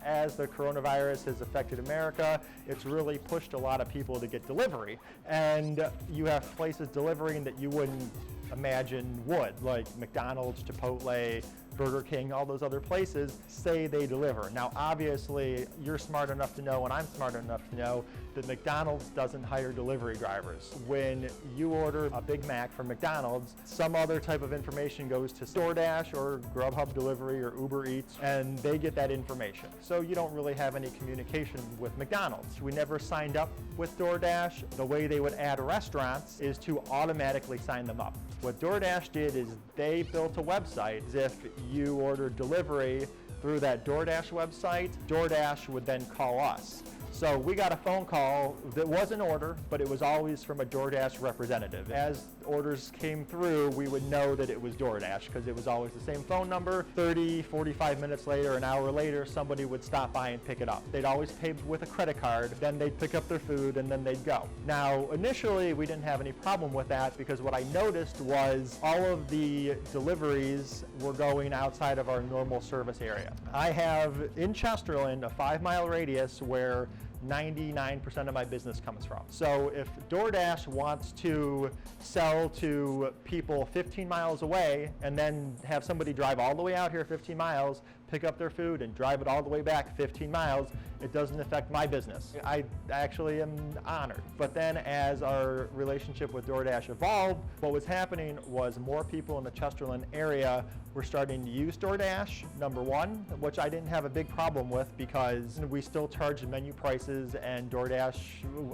As the coronavirus has affected America, it's really pushed a lot of people to get delivery. And you have places delivering that you wouldn't imagine would, like McDonald's, Chipotle, Burger King, all those other places say they deliver. Now, obviously, you're smart enough to know, and I'm smart enough to know, that McDonald's doesn't hire delivery drivers. When you order a Big Mac from McDonald's, some other type of information goes to DoorDash or Grubhub Delivery or Uber Eats, and they get that information. So you don't really have any communication with McDonald's. We never signed up with DoorDash. The way they would add restaurants is to automatically sign them up. What DoorDash did is they built a website. If you ordered delivery through that DoorDash website, DoorDash would then call us. So we got a phone call that was an order, but it was always from a DoorDash representative. As orders came through, we would know that it was DoorDash because it was always the same phone number. 30, 45 minutes later, an hour later, somebody would stop by and pick it up. They'd always pay with a credit card, then they'd pick up their food, and then they'd go. Now, initially, we didn't have any problem with that because what I noticed was all of the deliveries were going outside of our normal service area. I have in Chesterland a 5-mile radius where 99% of my business comes from. So if DoorDash wants to sell to people 15 miles away and then have somebody drive all the way out here 15 miles, pick up their food and drive it all the way back 15 miles, it doesn't affect my business. I actually am honored. But then as our relationship with DoorDash evolved, what was happening was more people in the Chesterland area were starting to use DoorDash, number one, which I didn't have a big problem with because we still charged menu prices, and DoorDash,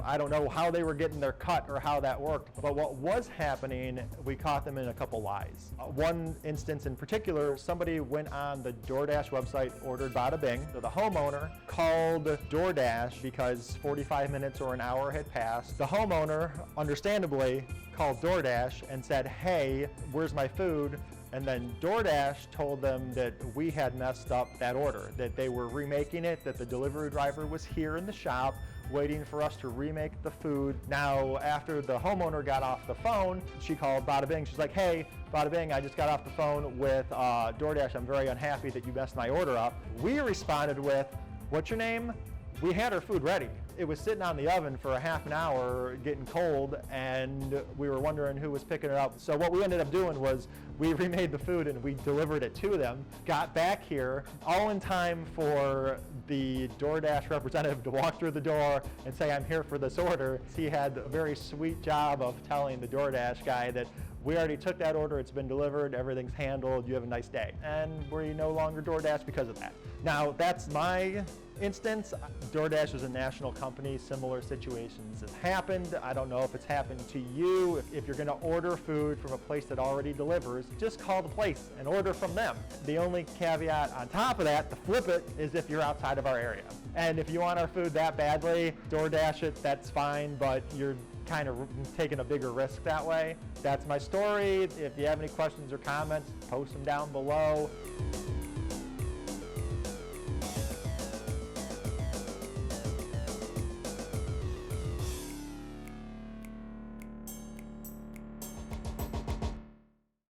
I don't know how they were getting their cut or how that worked. But what was happening, we caught them in a couple lies. One instance in particular, somebody went on the DoorDash website, ordered Bada-Bing. So the homeowner called DoorDash because 45 minutes or an hour had passed. The homeowner, understandably, called DoorDash and said, "Hey, where's my food?" And then DoorDash told them that we had messed up that order, that they were remaking it, that the delivery driver was here in the shop waiting for us to remake the food. Now, after the homeowner got off the phone, she called Bada-Bing. She's like, "Hey, Bada-Bing, I just got off the phone with DoorDash. I'm very unhappy that you messed my order up." We responded with, "What's your name?" We had our food ready. It was sitting on the oven for a half an hour getting cold, and we were wondering who was picking it up. So what we ended up doing was we remade the food and we delivered it to them, got back here all in time for the DoorDash representative to walk through the door and say, "I'm here for this order." He had a very sweet job of telling the DoorDash guy that we already took that order, it's been delivered, everything's handled, you have a nice day. And we're no longer DoorDash because of that. Now, that's my instance. DoorDash is a national company. Similar situations have happened. I don't know if it's happened to you. If you're gonna order food from a place that already delivers, just call the place and order from them. The only caveat on top of that, to flip it, is if you're outside of our area. And if you want our food that badly, DoorDash it, that's fine, but you're kind of taking a bigger risk that way. That's my story. If you have any questions or comments, post them down below.